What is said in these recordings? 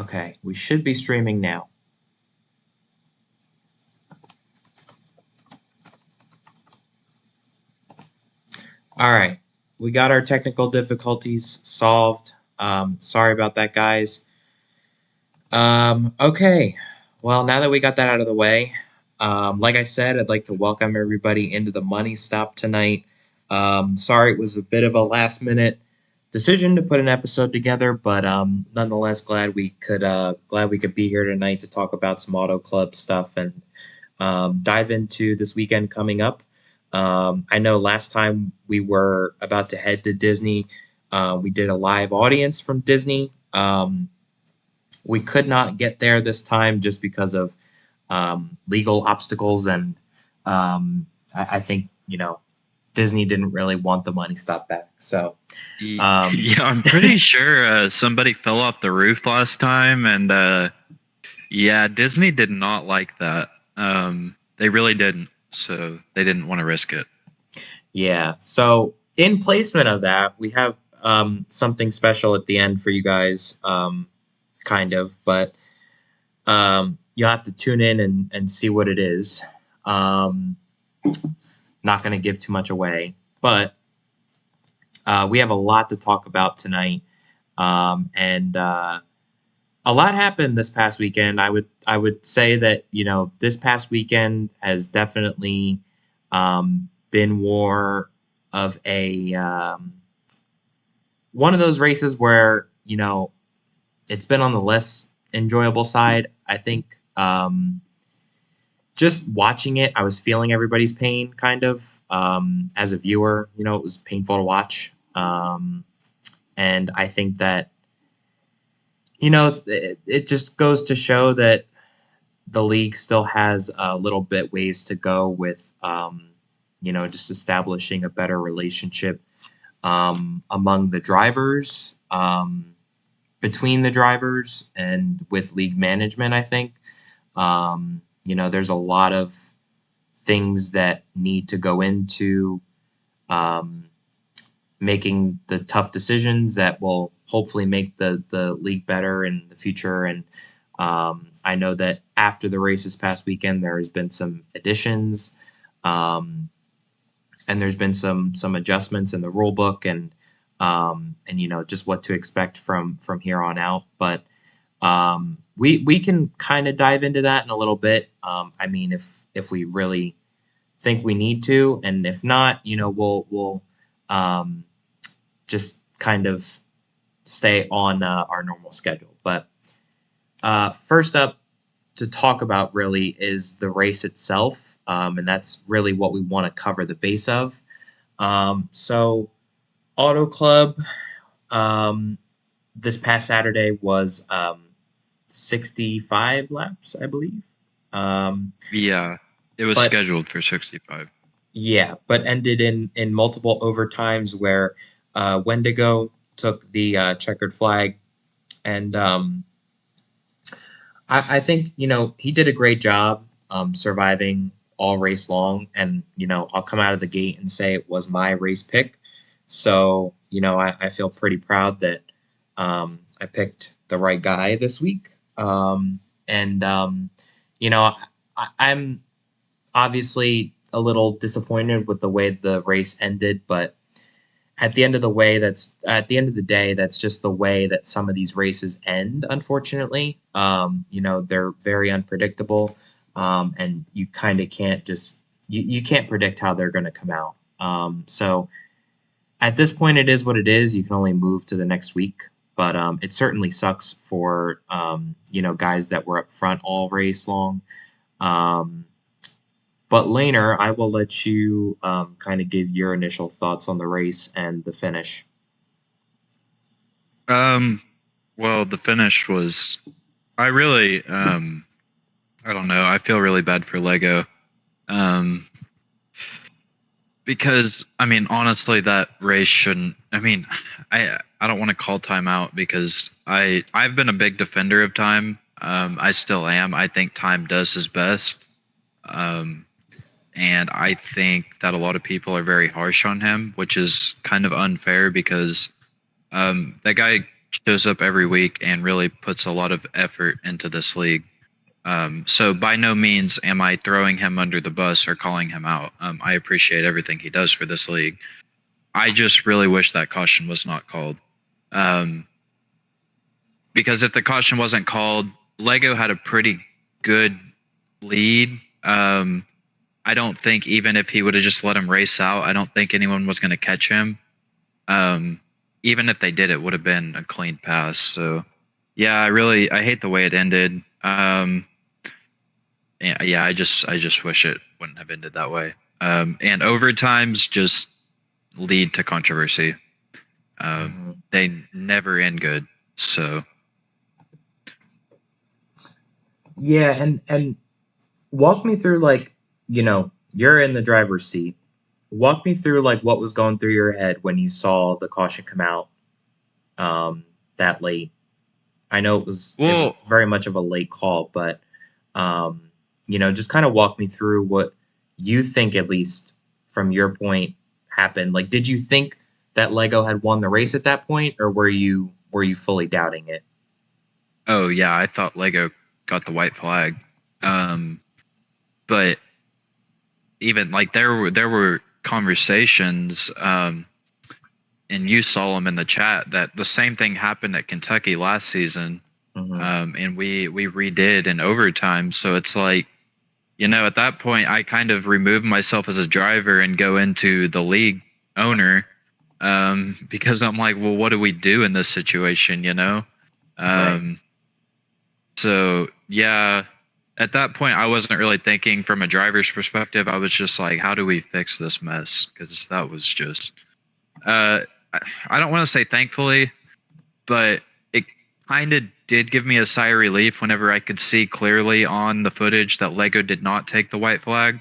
Okay, we should be streaming now. All right, we got our technical difficulties solved. Sorry about that, guys. Okay, well, now that we got that out of the way, like I said, I'd like to welcome everybody into the Money Stop tonight. Sorry, it was a bit of a last minute decision to put an episode together, but nonetheless, glad we could be here tonight to talk about some Auto Club stuff and dive into this weekend coming up. I know last time we were about to head to Disney, we did a live audience from Disney. We could not get there this time just because of legal obstacles, and I think Disney didn't really want the money stop back. So Yeah, I'm pretty sure somebody fell off the roof last time, and yeah, Disney did not like that. They really didn't, so they didn't want to risk it. yeah, so in placement of that, we have something special at the end for you guys, kind of, but you'll have to tune in and see what it is. Not going to give too much away, but we have a lot to talk about tonight, and a lot happened this past weekend. I would say that this past weekend has definitely been more of a one of those races where it's been on the less enjoyable side. I think just watching it, I was feeling everybody's pain kind of as a viewer. It was painful to watch. And I think that, it just goes to show that the league still has a little bit ways to go with, just establishing a better relationship among the drivers, between the drivers and with league management, I think. There's a lot of things that need to go into making the tough decisions that will hopefully make the league better in the future. And I know that after the race this past weekend, there has been some additions, and there's been some adjustments in the rule book, and just what to expect from here on out. But we can kind of dive into that in a little bit. I mean, if we really think we need to, and if not, we'll just kind of stay on our normal schedule. But first up to talk about really is the race itself, and that's really what we want to cover the base of. So Auto Club this past Saturday was 65 laps, I believe. Yeah, it was scheduled for 65. Yeah, but ended in multiple overtimes where Wendigo took the checkered flag, and I think he did a great job surviving all race long, and I'll come out of the gate and say it was my race pick. So I feel pretty proud that I picked the right guy this week. And I'm obviously a little disappointed with the way the race ended, but at the end of the day, that's just the way that some of these races end, unfortunately. They're very unpredictable, and you kind of can't you can't predict how they're going to come out. So at this point, it is what it is. You can only move to the next week, but it certainly sucks for guys that were up front all race long. But Laner, I will let you kind of give your initial thoughts on the race and the finish. Well, the finish was, I really, I don't know. I feel really bad for Lego. Because I mean, honestly, that race shouldn't. I mean, I don't want to call time out because I've been a big defender of time. I still am. I think time does his best. And I think that a lot of people are very harsh on him, which is kind of unfair because that guy shows up every week and really puts a lot of effort into this league. So by no means am I throwing him under the bus or calling him out. I appreciate everything he does for this league. I just really wish that caution was not called. Um, because if the caution wasn't called, Lego had a pretty good lead. I don't think even if he would have just let him race out, I don't think anyone was going to catch him. Um, Even if they did, it would have been a clean pass. So, yeah, I hate the way it ended. Yeah, I just wish it wouldn't have ended that way. And overtimes just lead to controversy. They never end good. So Yeah, and walk me through, like, you're in the driver's seat. Walk me through, like, what was going through your head when you saw the caution come out that late. I know it well, was very much of a late call, but just kind of walk me through what you think, at least from your point, happened. Like, did you think that Lego had won the race at that point, or were you fully doubting it? oh yeah, I thought Lego got the white flag. But even like there were conversations, and you saw them in the chat that the same thing happened at Kentucky last season, Hmm. and we redid in overtime. So it's like, at that point, I kind of remove myself as a driver and go into the league owner, because I'm like, well, what do we do in this situation? Right. Um, so yeah, at that point, I wasn't really thinking from a driver's perspective. I was just like, how do we fix this mess? Because that was just, uh, I don't want to say thankfully, but it kind of did give me a sigh of relief whenever I could see clearly on the footage that Lego did not take the white flag.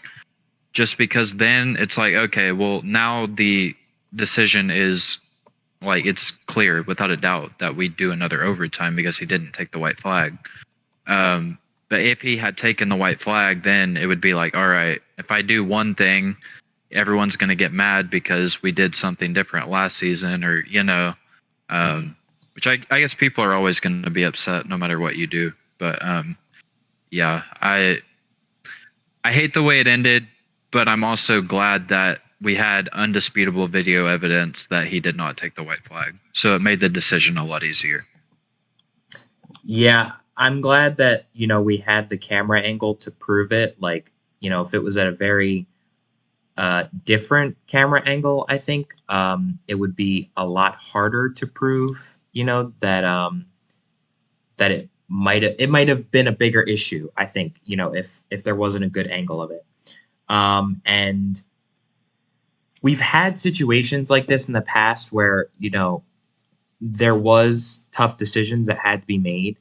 Just because then it's like, okay, well, now the decision is like it's clear without a doubt that we do another overtime because he didn't take the white flag. Um, but if he had taken the white flag, then it would be like, all right, if I do one thing, everyone's going to get mad because we did something different last season, or Hmm. which I guess people are always going to be upset no matter what you do. But yeah, I hate the way it ended, but I'm also glad that we had undisputable video evidence that he did not take the white flag. So it made the decision a lot easier. Yeah, I'm glad that we had the camera angle to prove it. Like, if it was at a very different camera angle, I think it would be a lot harder to prove, that it might have been a bigger issue. I think, if there wasn't a good angle of it. And we've had situations like this in the past where there was tough decisions that had to be made.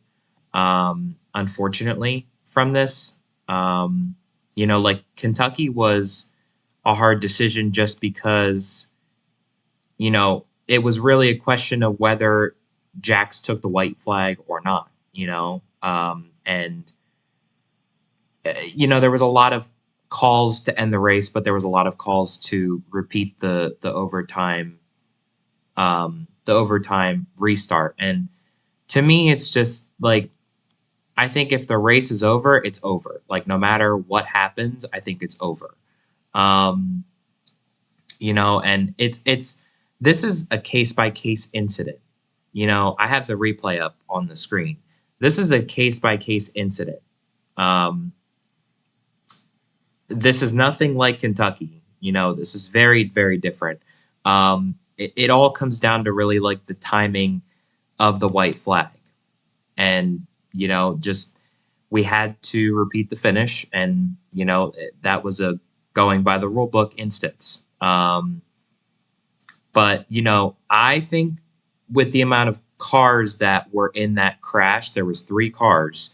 Unfortunately, from this, like Kentucky was a hard decision just because it was really a question of whether Jax took the white flag or not. And there was a lot of calls to end the race, but there was a lot of calls to repeat the overtime restart. And to me, it's just like, I think if the race is over, it's over. Like, no matter what happens, I think it's over. Um, and it's this is a case by case incident. I have the replay up on the screen. This is a case by case incident. Um, this is nothing like Kentucky. This is very, very different. It all comes down to really, like, the timing of the white flag. And, just we had to repeat the finish. And, that was a going by the rule book instance. But, I think with the amount of cars that were in that crash, there was 3 cars.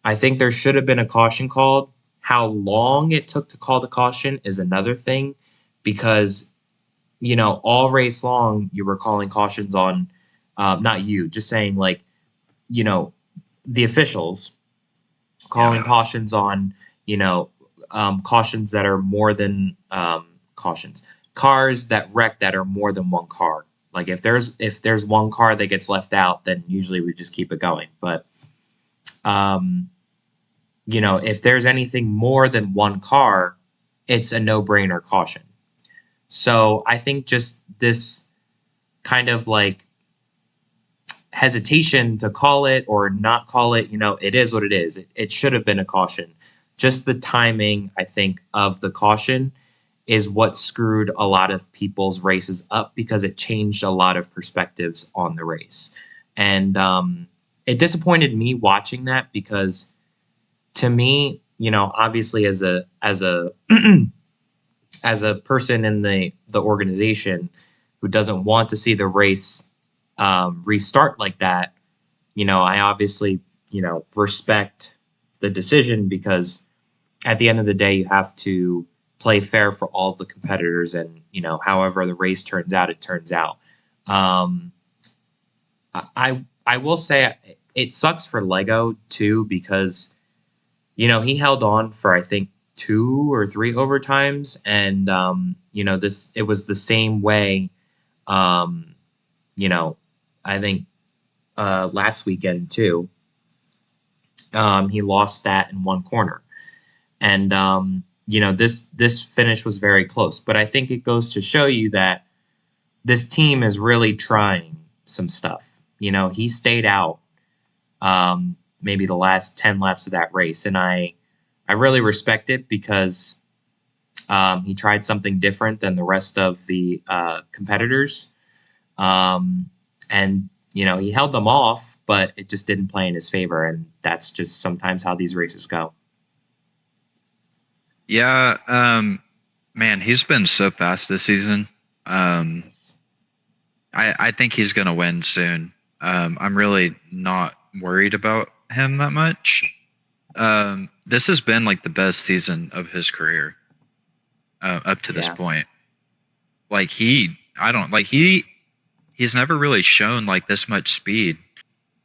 I think there should have been a caution called. How long it took to call the caution is another thing, because, all race long, you were calling cautions on, not you, just saying, like, you know, the officials calling Yeah. cautions on, cautions that are more than cautions, cars that wreck that are more than one car. Like if there's one car that gets left out, then usually we just keep it going. But um, if there's anything more than one car, it's a no-brainer caution. So I think just this kind of like hesitation to call it or not call it, it is what it is. It should have been a caution. Just the timing, I think, of the caution is what screwed a lot of people's races up because it changed a lot of perspectives on the race. And it disappointed me watching that because to me, obviously as a as a person in the organization who doesn't want to see the race restart like that, I obviously respect the decision because at the end of the day, you have to play fair for all of the competitors, and however the race turns out, it turns out. Um, I will say it sucks for Lego too because he held on for I think two or three overtimes, and this it was the same way. Um, you know, I think last weekend too. He lost that in one corner, and this finish was very close. But I think it goes to show you that this team is really trying some stuff. He stayed out maybe the last 10 laps of that race, and I really respect it because he tried something different than the rest of the competitors. And he held them off, but it just didn't play in his favor, and that's just sometimes how these races go. Yeah, man, he's been so fast this season. Um, Yes. I think he's gonna win soon. I'm really not worried about him that much. This has been like the best season of his career up to this Yeah. point. Like I don't like he's never really shown like this much speed,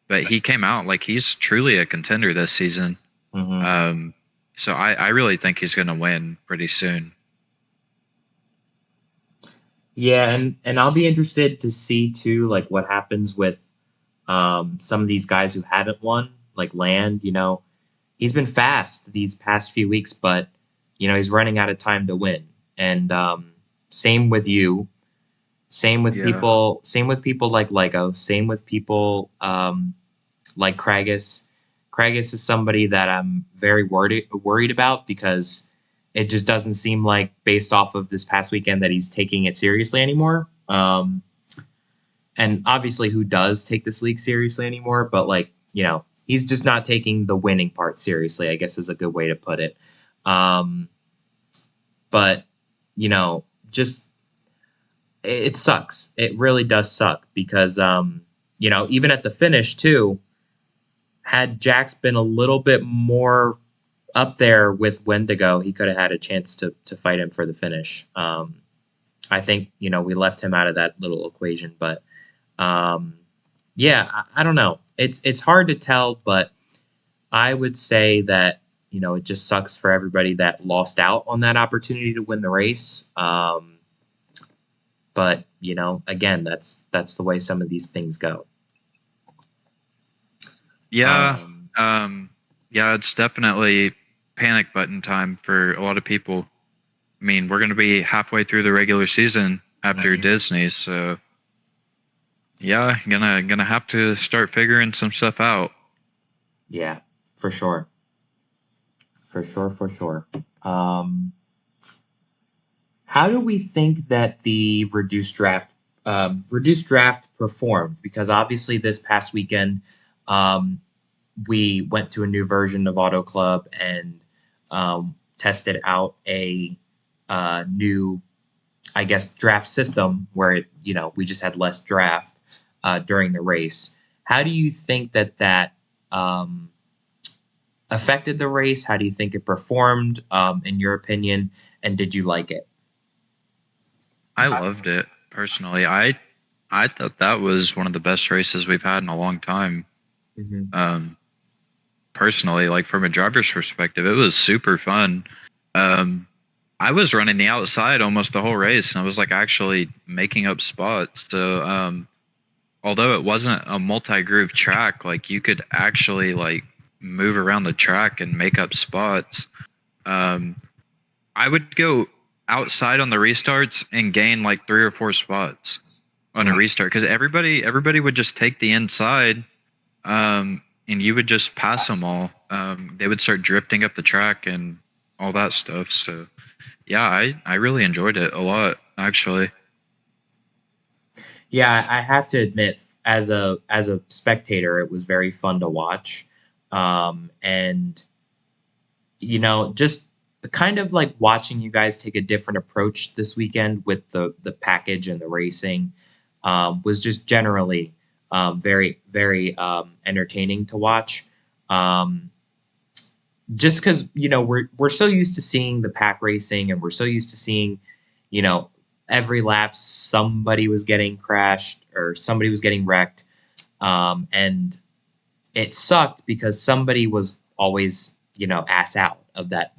but he came out like he's truly a contender this season. Hmm. Um, so I really think he's gonna win pretty soon. Yeah, and I'll be interested to see too, like what happens with some of these guys who haven't won, like Land. He's been fast these past few weeks, but he's running out of time to win. And same with you. Yeah. Same with people like Lego. Same with people like Kragus. Kragus is somebody that I'm very worried about because it just doesn't seem like, based off of this past weekend, that he's taking it seriously anymore. And obviously, who does take this league seriously anymore? But like, he's just not taking the winning part seriously, I guess is a good way to put it. Um, but just it sucks. It really does suck because even at the finish too, had Jax been a little bit more up there with Wendigo, he could have had a chance to fight him for the finish. I think we left him out of that little equation, but um, yeah, I don't know. It's hard to tell, but I would say that it just sucks for everybody that lost out on that opportunity to win the race. But again, that's the way some of these things go. Yeah. Um, Um, yeah, it's definitely panic button time for a lot of people. I mean, we're gonna be halfway through the regular season after mhm. Disney, so yeah, gonna have to start figuring some stuff out. Yeah, for sure, for sure, for sure. Um, how do we think that the reduced draft performed? Because obviously this past weekend, um, we went to a new version of Auto Club and tested out a new, I guess, draft system where we just had less draft during the race. How do you think that um, affected the race? How do you think it performed, in your opinion? And did you like it? I loved it personally. I thought that was one of the best races we've had in a long time. Hmm. Um, Personally, like from a driver's perspective, it was super fun. Um, I was running the outside almost the whole race, and I was like actually making up spots. So although it wasn't a multi-groove track, like you could actually like move around the track and make up spots. Um, I would go outside on the restarts and gain like 3 or 4 spots on a Mm. restart because everybody would just take the inside, and you would just pass them all. They would start drifting up the track and all that stuff. So yeah, I really enjoyed it a lot actually. Yeah, I have to admit, as a spectator, it was very fun to watch, and just kind of like watching you guys take a different approach this weekend with the package and the racing was just generally very entertaining to watch. Um, just because we're so used to seeing the pack racing, and we're so used to seeing you know every lap somebody was getting crashed or somebody was getting wrecked, and it sucked because somebody was always ass out of that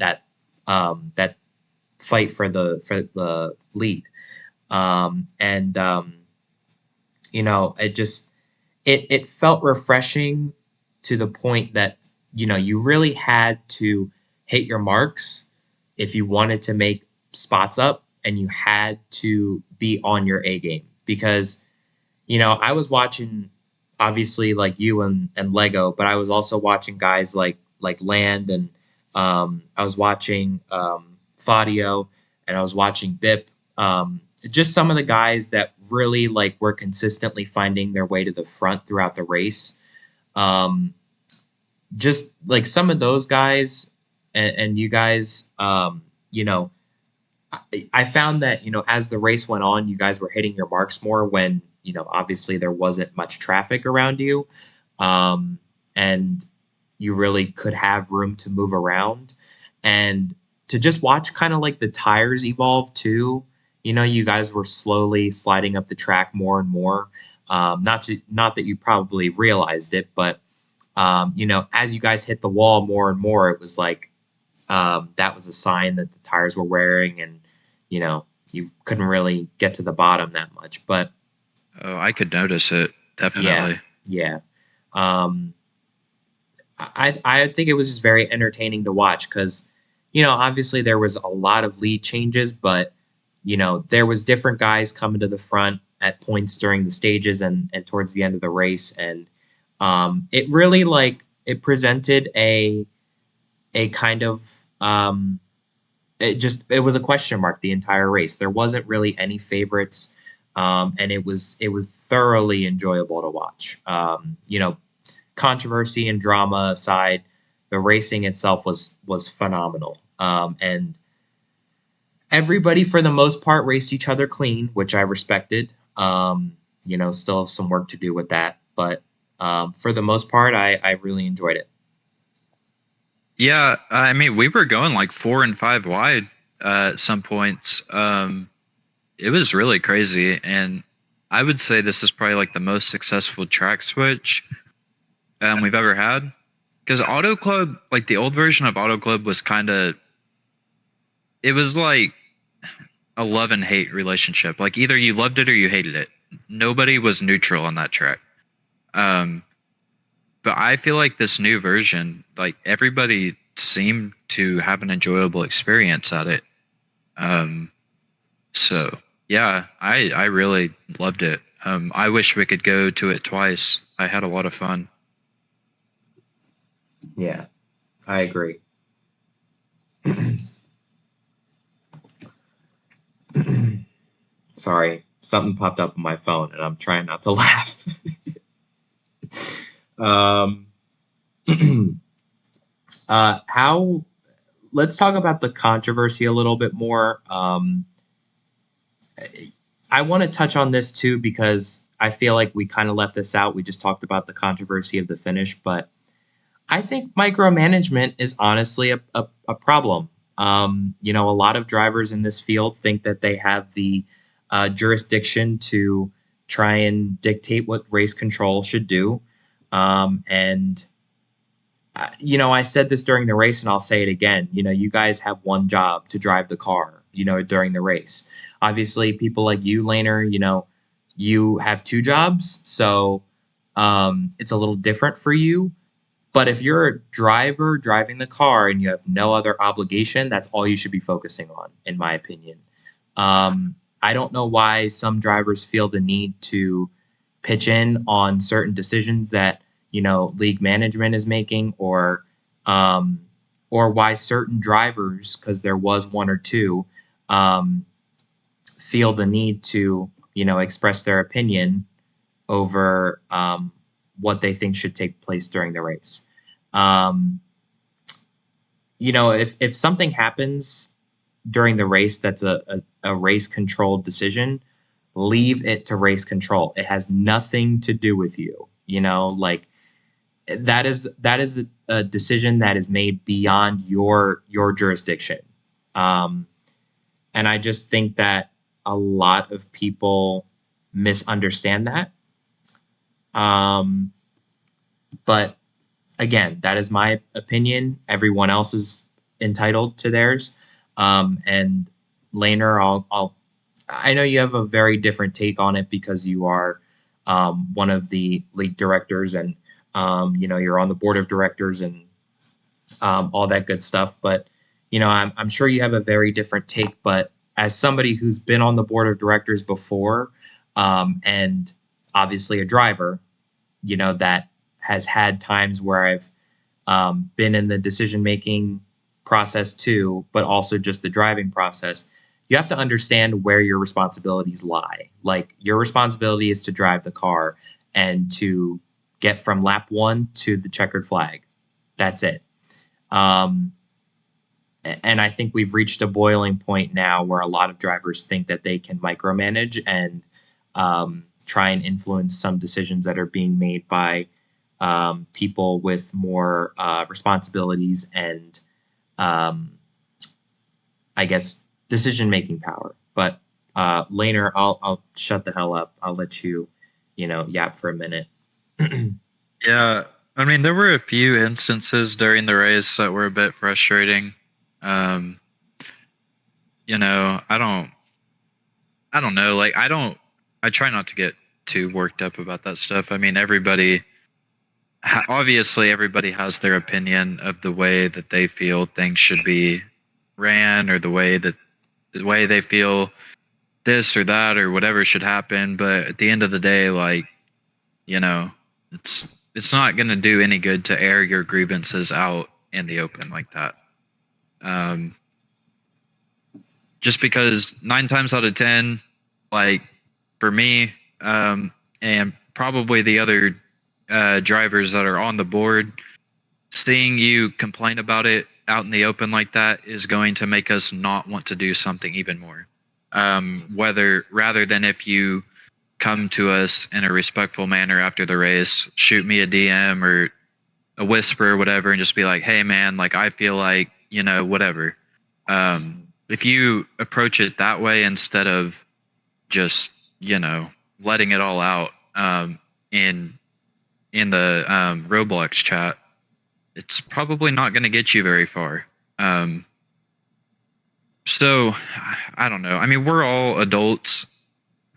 fight for the lead. And it just it felt refreshing to the point that you really had to hit your marks if you wanted to make spots up, and you had to be on your A game because I was watching obviously like you and Lego, but I was also watching guys like Land, and I was watching Fadio, and I was watching Bip. Just some of the guys that really like were consistently finding their way to the front throughout the race. Um, just like some of those guys and you guys, I found that as the race went on, you guys were hitting your marks more when obviously there wasn't much traffic around you, um, and you really could have room to move around, and to just watch kind of like the tires evolve too. You guys were slowly sliding up the track more and more. Not that you probably realized it, but as you guys hit the wall more and more, it was like that was a sign that the tires were wearing, and you couldn't really get to the bottom that much. But Oh, I could notice it yeah, definitely. yeah. Um, I think it was just very entertaining to watch because obviously there was a lot of lead changes, but there was different guys coming to the front at points during the stages and towards the end of the race, and it really like it presented a kind of it was a question mark the entire race. There wasn't really any favorites, and it was thoroughly enjoyable to watch. Controversy and drama aside, the racing itself was phenomenal, and everybody for the most part raced each other clean, which I respected. Still have some work to do with that, but for the most part, I really enjoyed it. Yeah, I mean, we were going like 4 and 5 wide at some points. It was really crazy, and I would say this is probably like the most successful track switch we've ever had. Because Auto Club, like the old version of Auto Club, was kind of it was like a love and hate relationship. Like either you loved it or you hated it. Nobody was neutral on that track. Um, but I feel like this new version, like everybody seemed to have an enjoyable experience at it. Um, so yeah, I really loved it. I wish we could go to it twice. I had a lot of fun. Yeah, I agree. Sorry, something popped up on my phone, and I'm trying not to laugh. um, how? Let's talk about the controversy a little bit more. I want to touch on this too because I feel like we kind of left this out. We just talked about the controversy of the finish, but I think micromanagement is honestly a problem. A lot of drivers in this field think that they have the jurisdiction to try and dictate what race control should do. And I said this during the race and I'll say it again. You guys have one job to drive the car, during the race. Obviously, people like you, Laner, you have two jobs. So it's a little different for you. But if you're a driver driving the car and you have no other obligation, that's all you should be focusing on, in my opinion. I don't know why some drivers feel the need to pitch in on certain decisions that league management is making, um, or why certain drivers, because there was one or two, um, feel the need to express their opinion over what they think should take place during the race. Um, if something happens during the race that's a race controlled decision, leave it to race control. It has nothing to do with you. Like that is a decision that is made beyond your jurisdiction. Um, and I just think that a lot of people misunderstand that. But again, that is my opinion. Everyone else is entitled to theirs. And Laner, I know you have a very different take on it because you are one of the league directors, and you're on the board of directors and all that good stuff. But I'm sure you have a very different take. But as somebody who's been on the board of directors before, and obviously a driver, that has had times where I've been in the decision making process too, but also just the driving process. You have to understand where your responsibilities lie. Like your responsibility is to drive the car and to get from lap one to the checkered flag. That's it. Um, and I think we've reached a boiling point now where a lot of drivers think that they can micromanage and try and influence some decisions that are being made by people with more responsibilities and, um, I guess, decision making power. But Laner, I'll shut the hell up. I'll let you, yap for a minute. Yeah, I mean, there were a few instances during the race that were a bit frustrating. Um, I don't know. Like, I try not to get too worked up about that stuff. I mean, obviously, everybody has their opinion of the way that they feel things should be ran, or the way they feel this or that or whatever should happen. But at the end of the day, like, you know, it's not going to do any good to air your grievances out in the open like that. Um, just because 9 times out of 10, like for me, and probably the other drivers that are on the board, seeing you complain about it out in the open like that is going to make us not want to do something even more. Whether rather than if you come to us in a respectful manner after the race, shoot me a DM or a whisper or whatever, and just be like, "Hey, man, like I feel like whatever." If you approach it that way instead of just letting it all out in the Roblox chat, it's probably not going to get you very far. So I don't know. I mean, we're all adults,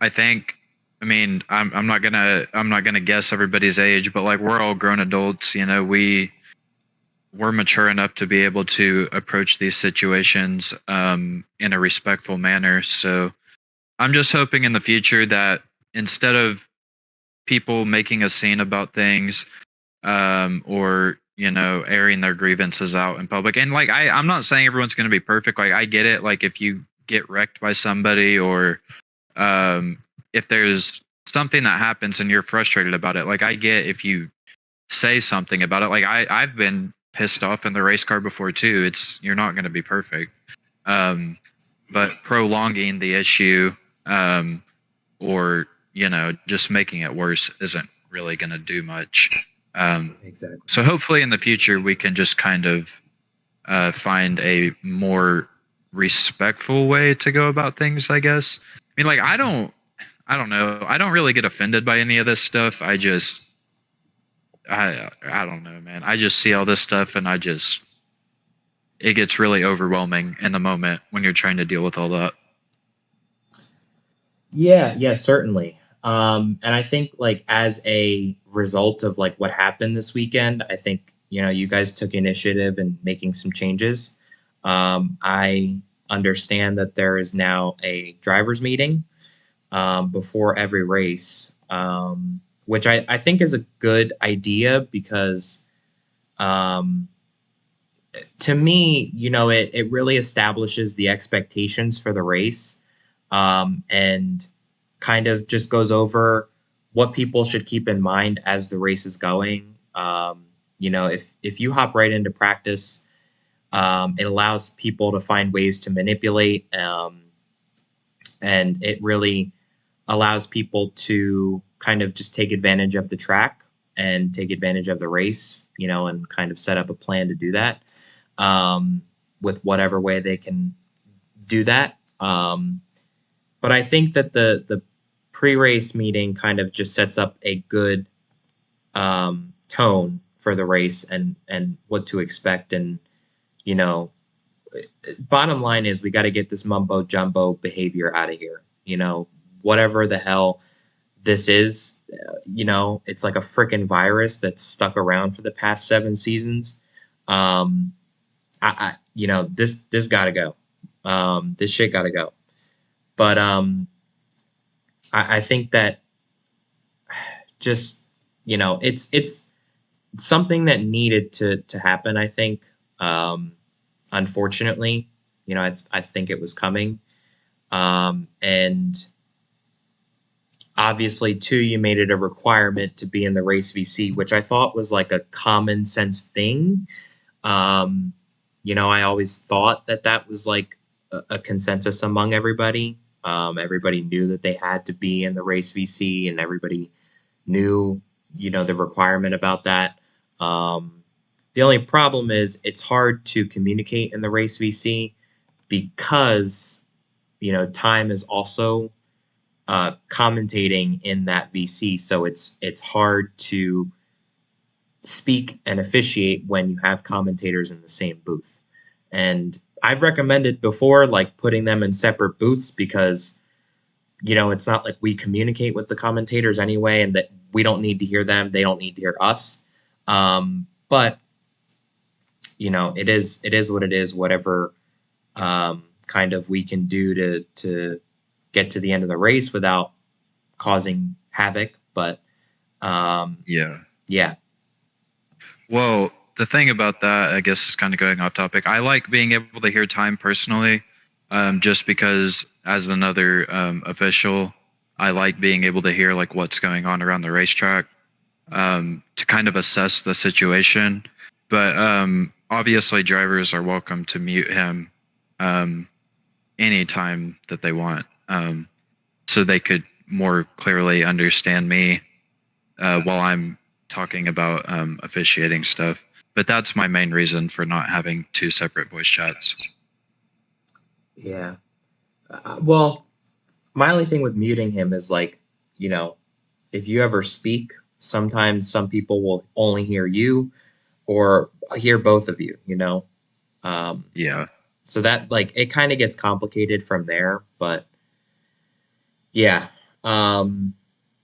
I think. I mean, I'm not gonna guess everybody's age, but like we're all grown adults. We're mature enough to be able to approach these situations in a respectful manner. So I'm just hoping in the future that instead of people making a scene about things, or airing their grievances out in public, and like I'm not saying everyone's going to be perfect. Like I get it. Like if you get wrecked by somebody, or um, if there's something that happens and you're frustrated about it, like I get if you say something about it. Like I've been pissed off in the race car before too. You're not going to be perfect. Um, but prolonging the issue, or just making it worse isn't really going to do much. Exactly. So hopefully in the future we can just kind of find a more respectful way to go about things, I guess. I mean, like I don't know. I don't really get offended by any of this stuff. I just I don't know, man. I just see all this stuff and it gets really overwhelming in the moment when you're trying to deal with all that. Yeah, yeah, certainly. And I think like as a result of like what happened this weekend, I think, you guys took initiative in making some changes. I understand that there is now a drivers meeting before every race, which I think is a good idea because um, to me, it really establishes the expectations for the race, and kind of just goes over what people should keep in mind as the race is going. If you hop right into practice, it allows people to find ways to manipulate, and it really allows people to kind of just take advantage of the track and take advantage of the race, and kind of set up a plan to do that, um, with whatever way they can do that. But I think that the pre-race meeting kind of just sets up a good tone for the race and what to expect. And you know, bottom line is we got to get this mumbo jumbo behavior out of here. Whatever the hell this is, it's like a freaking virus that's stuck around for the past 7 seasons. Um, this got to go. This shit got to go. But I think that just it's something that needed to happen. I think, unfortunately, I think it was coming, and obviously, too, you made it a requirement to be in the race VC, which I thought was like a common sense thing. Um, I always thought that that was like a consensus among everybody. Everybody knew that they had to be in the race VC, and everybody knew, the requirement about that. Um, the only problem is it's hard to communicate in the race VC because, time is also commentating in that VC, so it's hard to speak and officiate when you have commentators in the same booth. And I've recommended before, like putting them in separate booths because, it's not like we communicate with the commentators anyway, and that we don't need to hear them, they don't need to hear us. But it is what it is. Whatever kind of we can do to get to the end of the race without causing havoc. But Yeah. yeah, Well, the thing about that, I guess, is kind of going off topic. I like being able to hear time personally, just because as another official, I like being able to hear like what's going on around the racetrack, to kind of assess the situation. But obviously, drivers are welcome to mute him um, anytime that they want, so they could more clearly understand me while I'm talking about officiating stuff. But that's my main reason for not having two separate voice chats. yeah. Well, my only thing with muting him is like, you know, if you ever speak, sometimes some people will only hear you or hear both of you. Um, Yeah. so that like it kind of gets complicated from there. But yeah, um,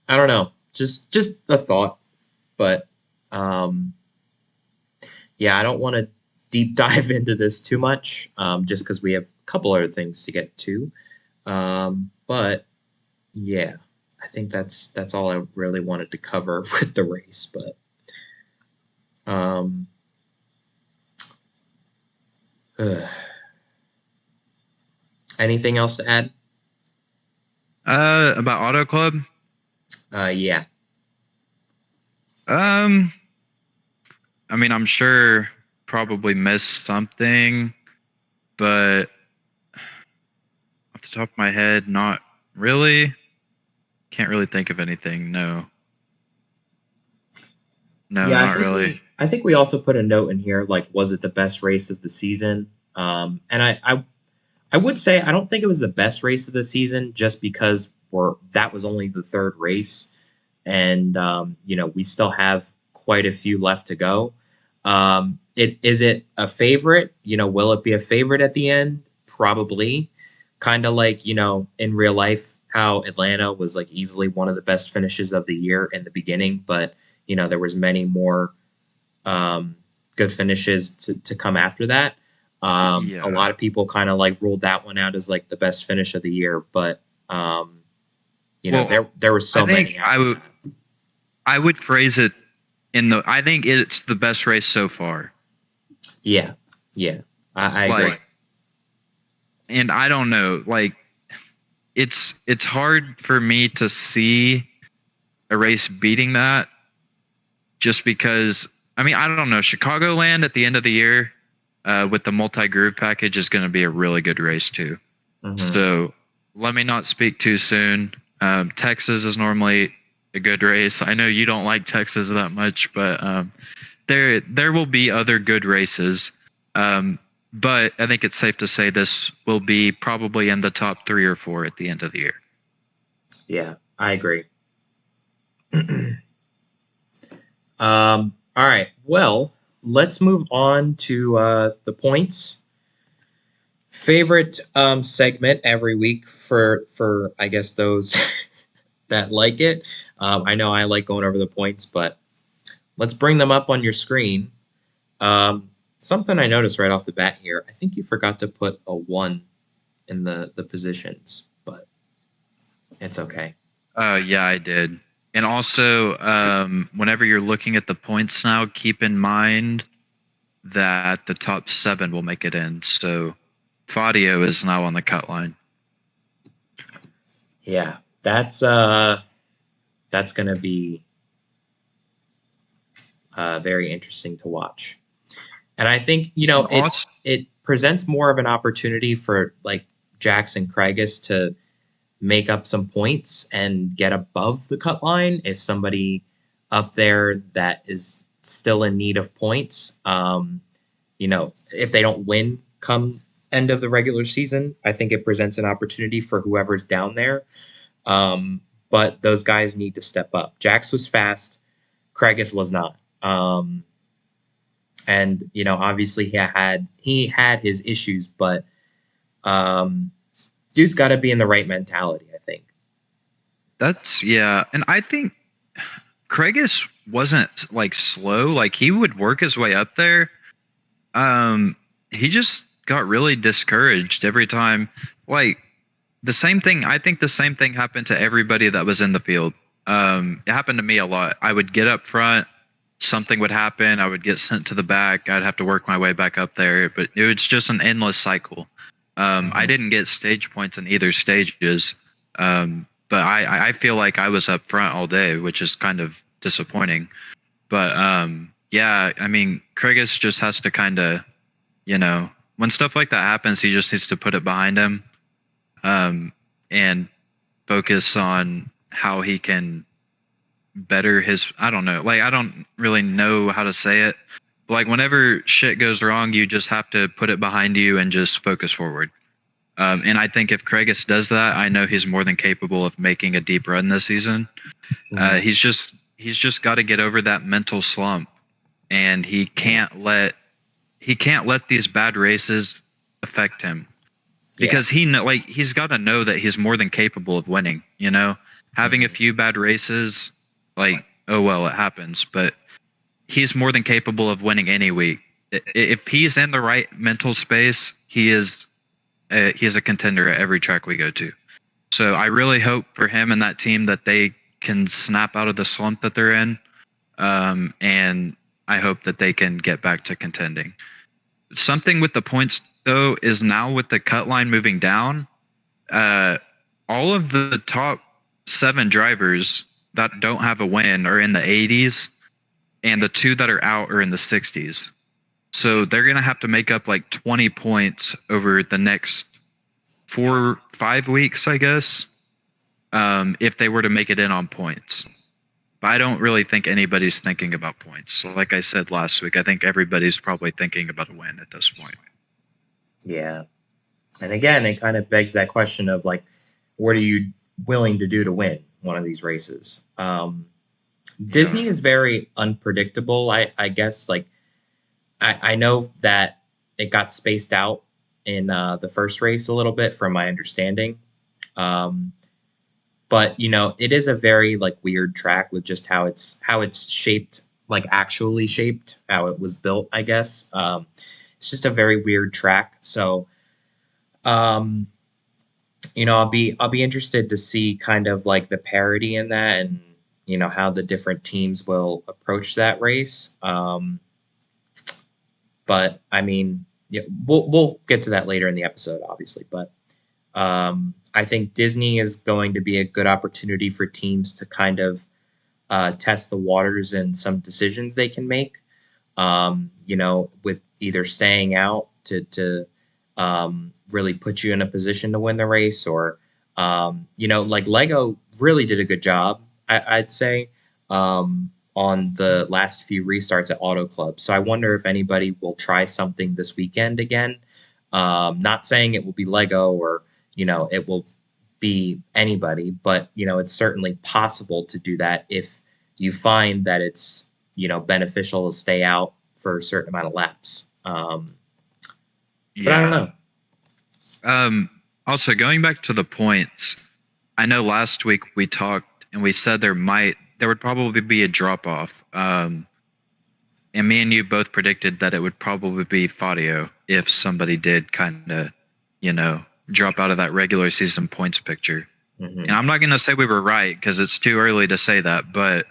I don't know, just a thought. But um, yeah, I don't want to deep dive into this too much, just because we have a couple other things to get to. But yeah, I think that's all I really wanted to cover with the race. But um, anything else to add? About Auto Club. Yeah, Um, I mean, I'm sure probably missed something, but off the top of my head, not really. Can't really think of anything. No, no, yeah. I not think really. we also put a note in here like, was it the best race of the season? And I would say I don't think it was the best race of the season, just because that was only the third race, and we still have quite a few left to go. It is it a favorite? Will it be a favorite at the end? Probably. Kind of like, in real life, how Atlanta was like easily one of the best finishes of the year in the beginning, but there was many more um, good finishes to come after that. A Yeah. lot of people kind of like ruled that one out as like the best finish of the year, but Well, there were I so think many after that. I would phrase it in the I think it's the best race so far. Yeah, yeah, I agree. Like, and I don't know, like it's hard for me to see a race beating that just because I mean, I don't know, Chicagoland at the end of the year with the multi-groove package is going to be a really good race too. Hmm. So let me not speak too soon. Texas is normally a good race. I know you don't like Texas that much, but there will be other good races. Um, but I think it's safe to say this will be probably in the top 3 or 4 at the end of the year. Yeah, I agree. All right. Well, let's move on to the points. Favorite segment every week for I guess those that like it. I know I like going over the points, but let's bring them up on your screen. Something I noticed right off the bat here. I think you forgot to put a one in the positions, but it's okay. Yeah, I did. And also, whenever you're looking at the points now, keep in mind that the top 7 will make it in. So Fadio is now on the cut line. Yeah, that's gonna be very interesting to watch. And I think, And it also, it presents more of an opportunity for like Jackson Craigus to make up some points and get above the cut line if somebody up there that is still in need of points. If they don't win come end of the regular season, I think it presents an opportunity for whoever's down there. Um, but those guys need to step up. Jax was fast, Craigus was not. And obviously he had his issues, but um, dude's got to be in the right mentality, I think. that's yeah. And I think Craigus wasn't like slow. Like he would work his way up there. Um, he just got really discouraged every time. Like the same thing. I think the same thing happened to everybody that was in the field. It happened to me a lot. I would get up front, something would happen. I would get sent to the back. I'd have to work my way back up there. But it was just an endless cycle. I Mhm. didn't get stage points in either stages. But I feel like I was up front all day, which is kind of disappointing. But yeah, I mean, Craigus just has to kind of, when stuff like that happens, he just needs to put it behind him, and focus on how he can better his. I don't know, like I don't really know how to say it. But like whenever shit goes wrong, you just have to put it behind you and just focus forward. And I think if Craigus does that, I know he's more than capable of making a deep run this season. Mhm. He's just got to get over that mental slump, and he Yeah. can't let these bad races affect him Yeah. because he's got to know that he's more than capable of winning. Having a Mhm. few bad races, like oh well, it happens, but he's more than capable of winning any week. If he's in the right mental space, he is a contender at every track we go to. So I really hope for him and that team that they can snap out of the slump that they're in, and I hope that they can get back to contending. Something with the points though is now with the cut line moving down, uh, all of the top 7 drivers that don't have a win are in the 80s, and the 2 that are out are in the 60s. So they're gonna have to make up like 20 points over the next 4 5 weeks, I guess, if they were to make it in on points. But I don't really think anybody's thinking about points. So like I said last week, I think everybody's probably thinking about a win at this point. Yeah. And again, it kind of begs that question of like, what are you willing to do to win one of these races? Yeah. Disney is very unpredictable. I guess like I know that it got spaced out in the first race a little bit from my understanding. Um, but it is a very like weird track with just how it's shaped, like actually shaped, how it was built, I guess. It's just a very weird track. So um, I'll be interested to see kind of like the parity in that, and how the different teams will approach that race. But I mean, yeah, we'll get to that later in the episode, obviously. But I think Disney is going to be a good opportunity for teams to kind of test the waters and some decisions they can make. With either staying out to really put you in a position to win the race, or like Lego really did a good job, I'd say, on the last few restarts at Auto Club. So I wonder if anybody will try something this weekend again. Not saying it will be Lego, or it will be anybody, but it's certainly possible to do that if you find that it's beneficial to stay out for a certain amount of laps. But I don't Yeah. know. Also, going back to the points, I know last week we talked and we said there would probably be a drop off. And me and you both predicted that it would probably be Fadio if somebody did kind of, drop out of that regular season points picture. And Hmm. I'm not going to say we were right because it's too early to say that, but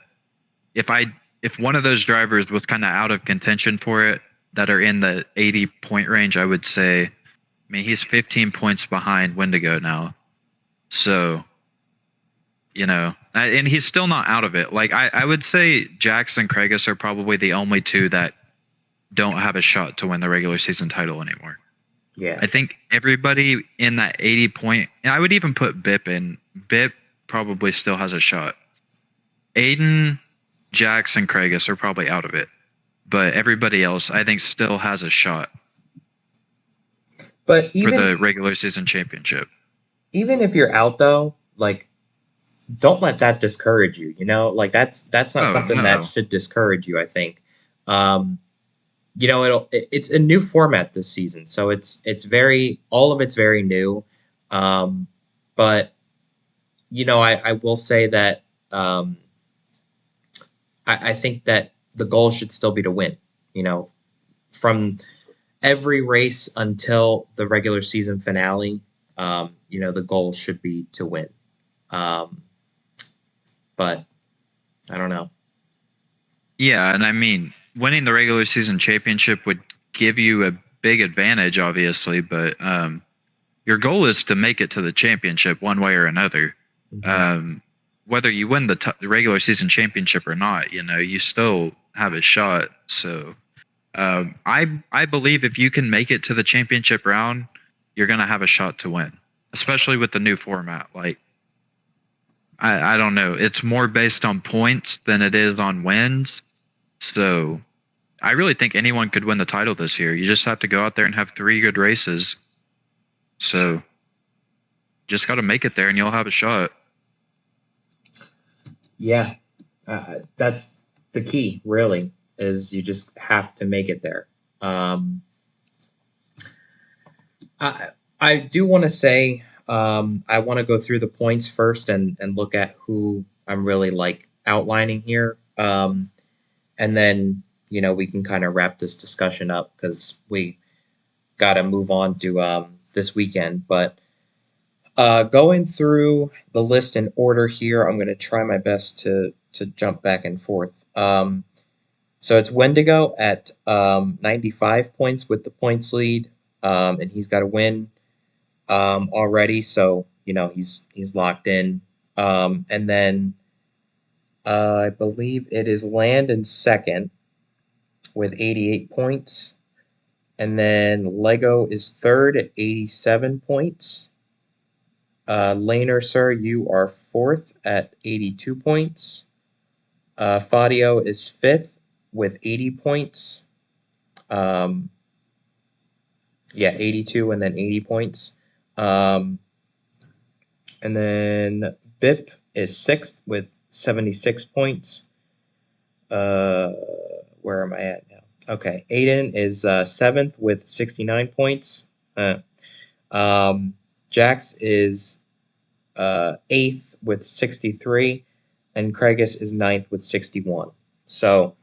if I if one of those drivers was kind of out of contention for it that are in the 80 point range, I would say, I mean, he's 15 points behind Wendigo now. So, and he's still not out of it. Like I would say Jax and Kragus are probably the only two that don't have a shot to win the regular season title anymore. Yeah. I think everybody in that 80 point, and I would even put Bip in. Bip probably still has a shot. Aiden, Jax, and Kragus are probably out of it. But everybody else, I think, still has a shot But for even the regular season championship. even if you're out though, like don't let that discourage you. Like that's not Oh, something that no. should discourage you, I think. Um, it's a new format this season, so it's very all of it's very new. Um, but I will say that I think that the goal should still be to win. From every race until the regular season finale, the goal should be to win. Um, but I don't know. Yeah, and I mean, winning the regular season championship would give you a big advantage, obviously, but your goal is to make it to the championship one way or another. Hmm. Um, whether you win the regular season championship or not, you still have a shot. So I believe if you can make it to the championship round, you're gonna have a shot to win, especially with the new format. Like I don't know, it's more based on points than it is on wins. So I really think anyone could win the title this year. You just have to go out there and have three good races. So just got to make it there, and you'll have a shot. Yeah, that's the key. Really, is you just have to make it there. Um, I I do want to say I want to go through the points first and look at who I'm really like outlining here, and then we can kind of wrap this discussion up because we got to move on to this weekend. But going through the list in order here, I'm going to try my best to jump back and forth. So it's Wendigo at 95 points with the points lead, and he's got a win already, so he's locked in. And then I believe it is Land in second with 88 points, and then Lego is third at 87 points. Laner, sir, you are fourth at 82 points. Fadio is fifth with 80 points. Um, yeah, 82 and then 80 points. Um, and then Bip is sixth with 76 points. uh, where am I at now? Okay, Aiden is seventh with 69 points. Uh, um, Jax is eighth with 63, and Craigus is ninth with 61. So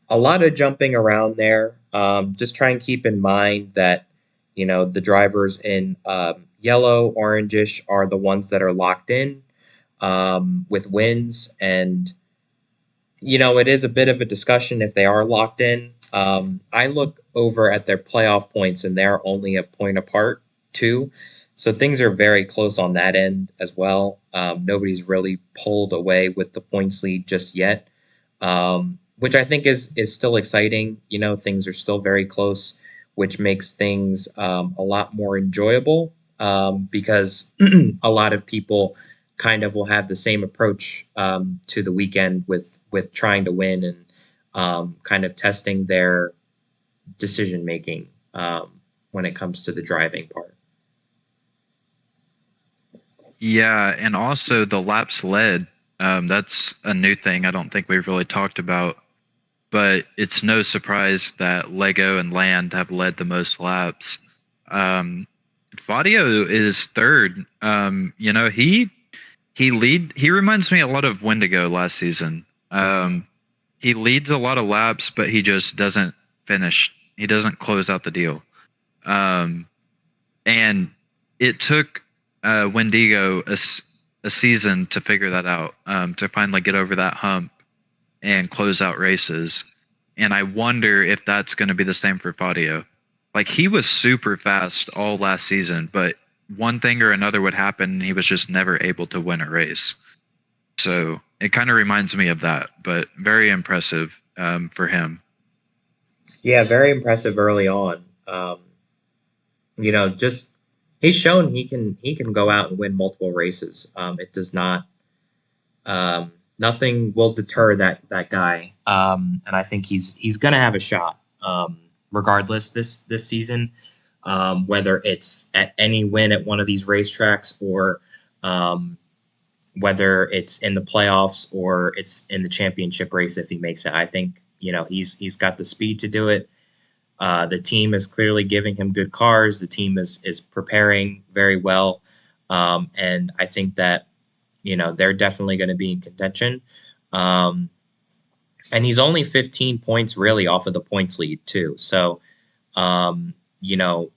a lot of jumping around there. Just try and keep in mind that the drivers in yellow, orangish are the ones that are locked in with wins, and it is a bit of a discussion if they are locked in. I look over at their playoff points, and they're only a point apart, too. So things are very close on that end as well. Nobody's really pulled away with the points lead just yet, which I think is still exciting. Things are still very close, which makes things a lot more enjoyable because a lot of people kind of will have the same approach to the weekend with trying to win and kind of testing their decision making when it comes to the driving part. Yeah, and also the laps led. That's a new thing I don't think we've really talked about, but it's no surprise that Lego and Land have led the most laps. Um, Fadio is third. He reminds me a lot of Wendigo last season. He leads a lot of laps, but he just doesn't finish. He doesn't close out the deal. Um, and it took Wendigo a season to figure that out, to finally get over that hump and close out races. And I wonder if that's going to be the same for Fadio. Like, he was super fast all last season, but one thing or another would happen, and he was just never able to win a race. So it kind of reminds me of that, but very impressive for him. Yeah, very impressive early on. Just he's shown he can go out and win multiple races. It does not nothing will deter that guy. And I think he's gonna have a shot regardless this season, whether it's at any win at one of these racetracks or um, whether it's in the playoffs or it's in the championship race if he makes it. I think he's got the speed to do it. The team is clearly giving him good cars. The team is preparing very well, and I think that they're definitely going to be in contention. Um, and he's only 15 points really off of the points lead too. So um, you know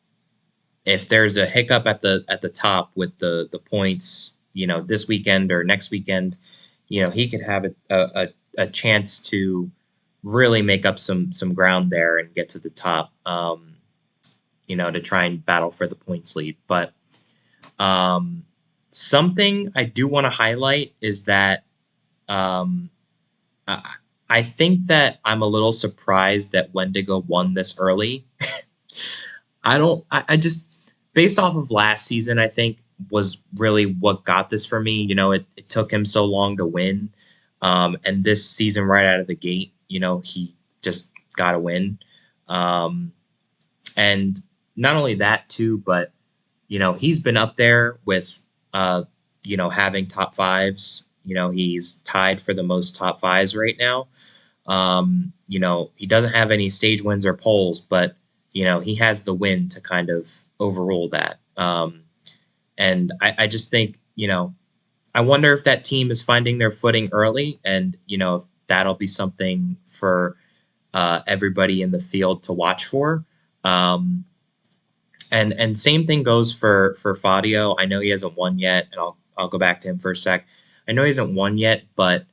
if there's a hiccup at the top with the points, this weekend or next weekend, he could have a chance to really make up some ground there and get to the top. To try and battle for the points lead. But um, something I do want to highlight is that um, I, I think that I'm a little surprised that Wendigo won this early. I don't. I just based off of last season, I think was really what got this for me. It took him so long to win, and this season right out of the gate, he just got a win, um, and not only that too, but he's been up there with having top fives. He's tied for the most top fives right now. He doesn't have any stage wins or poles, but he has the win to kind of overrule that. And I just think, I wonder if that team is finding their footing early, and if that'll be something for everybody in the field to watch for. Um, and same thing goes for Fadio. I know he hasn't won yet, and I'll go back to him for a sec. I know he hasn't won yet, but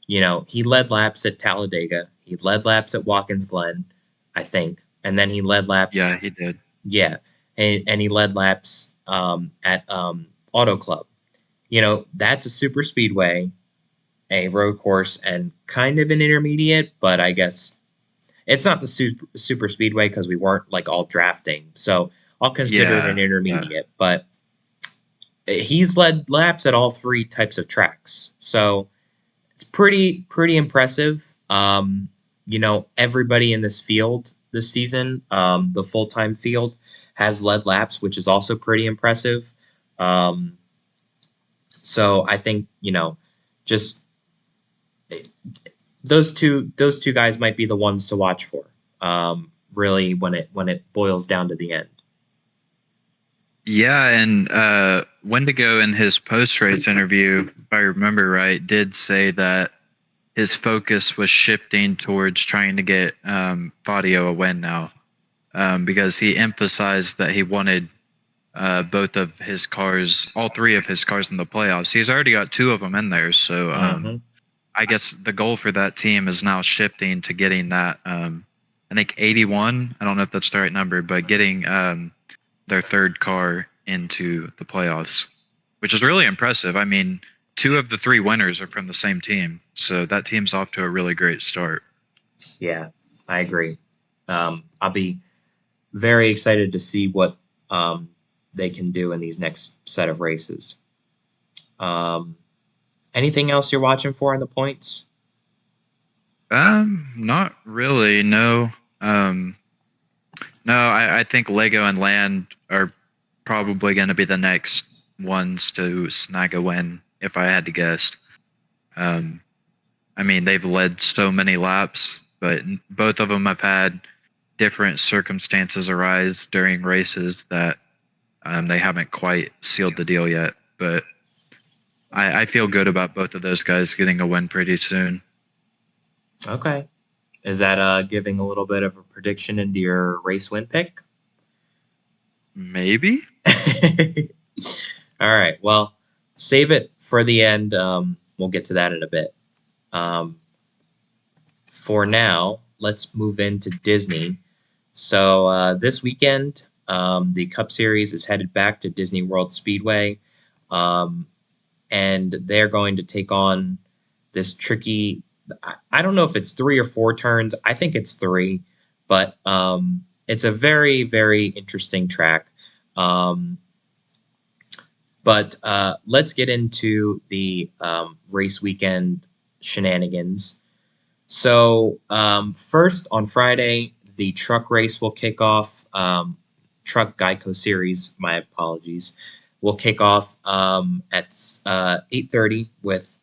he led laps at Talladega. He led laps at Watkins Glen, I think, and then he led laps. Yeah, he did. Yeah, and he led laps at Auto Club. That's a super speedway, a road course, and kind of an intermediate, but I guess it's not the super speedway because we weren't like all drafting. So I'll consider it an Yeah, yeah. intermediate, but he's led laps at all three types of tracks. So it's pretty impressive. Everybody in this field this season, the full time field, has led laps, which is also pretty impressive. Um, so I think just those two guys might be the ones to watch for. Really, when it boils down to the end. Yeah, and Wendigo in his post race interview, if I remember right, did say that his focus was shifting towards trying to get Fabio a win now, because he emphasized that he wanted both of his cars, all three of his cars in the playoffs. He's already got two of them in there, so Hmm. I guess the goal for that team is now shifting to getting that. I think 81. I don't know if that's the right number, but getting their third car into the playoffs, which is really impressive. I mean, two of the three winners are from the same team, so that team's off to a really great start. Yeah, I agree. I'll be very excited to see what they can do in these next set of races. Um, Anything else you're watching for in the points? Not really. No. Um, no. I think Lego and Land are probably going to be the next ones to snag a win, if I had to guess. Um, I mean, they've led so many laps, but both of them have had different circumstances arise during races that they haven't quite sealed the deal yet. But I feel good about both of those guys getting a win pretty soon. Okay. Is that giving a little bit of a prediction into your race win pick? Maybe. All right. Well, save it for the end. We'll get to that in a bit. Um, for now, let's move into Disney. So this weekend, the Cup Series is headed back to Disney World Speedway, um, and they're going to take on this tricky. I don't know if it's three or four turns. I think it's three, but it's a very, very interesting track. Um, but let's get into the race weekend shenanigans. So, first on Friday, the truck race will kick off. Truck Geico Series, my apologies, will kick off at 8:30 with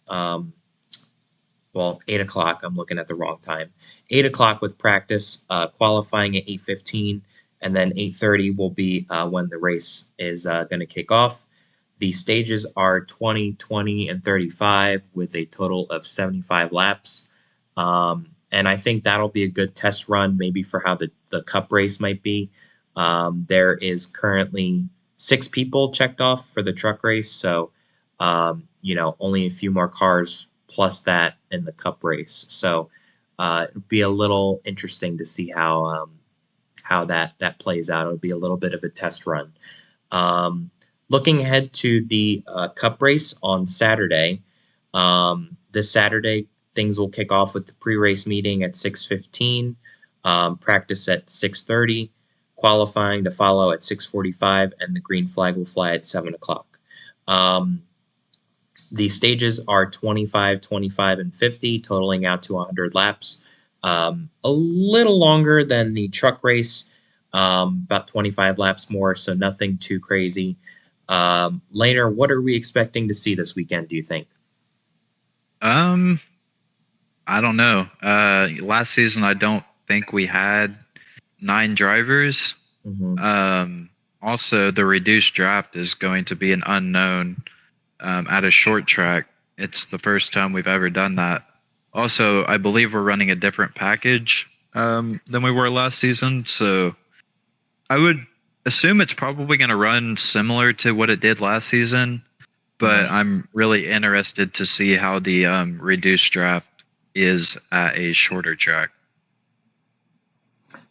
well, 8 o'clock. I'm looking at the wrong time. 8 o'clock with practice, qualifying at 8:15, and then 8:30 will be when the race is going to kick off. The stages are 20, 20, and 35 with a total of 75 laps. And I think that'll be a good test run, maybe for how the cup race might be. There is currently 6 people checked off for the truck race. So, only a few more cars plus that in the cup race. So it'll be a little interesting to see how that plays out. It'll be a little bit of a test run. Um, Looking ahead to the cup race on Saturday, this Saturday things will kick off with the pre-race meeting at 6:15, practice at 6:30, qualifying to follow at 6:45, and the green flag will fly at 7 o'clock. Um, the stages are 25, 25, and 50, totaling out to 100 laps. A little longer than the truck race, about 25 laps more, so nothing too crazy. Later, what are we expecting to see this weekend, do you think? Um, I don't know. Last season, I don't think we had 9 drivers. Hmm. Also, the reduced draft is going to be an unknown at a short track. It's the first time we've ever done that. Also, I believe we're running a different package than we were last season. So I would assume it's probably going to run similar to what it did last season. But Hmm. I'm really interested to see how the reduced draft is at a shorter track.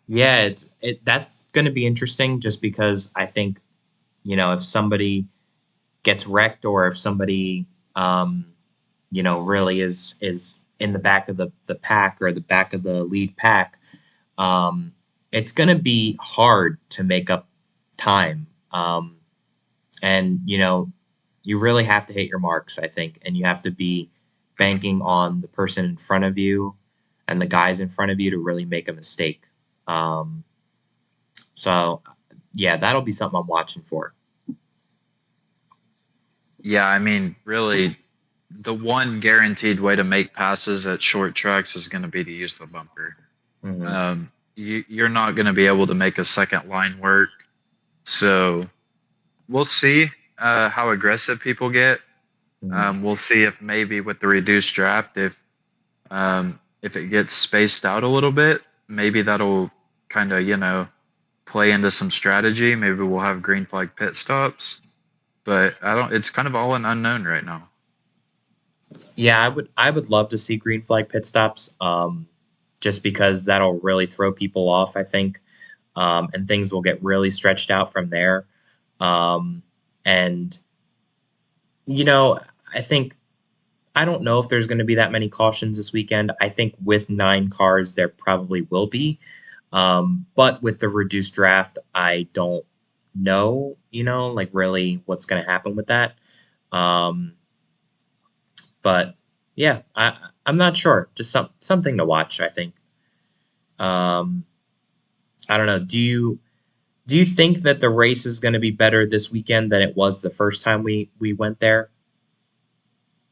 Yeah, that's going to be interesting just because I think, if somebody gets wrecked or if somebody really is in the back of the pack or the back of the lead pack, um, it's going to be hard to make up time. And you really have to hit your marks, I think, and you have to be banking on the person in front of you and the guys in front of you to really make a mistake. Um, so yeah, that'll be something I'm watching for. Yeah, I mean, really, the one guaranteed way to make passes at short tracks is going to be to use the bumper. Hmm. You're not going to be able to make a second line work. So we'll see how aggressive people get. Hmm. We'll see if maybe with the reduced draft, if it gets spaced out a little bit, maybe that'll kind of play into some strategy. Maybe we'll have green flag pit stops, but I don't. It's kind of all an unknown right now. Yeah, I would love to see green flag pit stops. Just because that'll really throw people off, I think, and things will get really stretched out from there. Um, and you know, I think I don't know if there's going to be that many cautions this weekend. I think with 9 cars, there probably will be. But with the reduced draft, I don't know, like really what's going to happen with that. Um, but yeah, I'm not sure. Just something to watch, I think. Um, I don't know. Do you think that the race is going to be better this weekend than it was the first time we went there?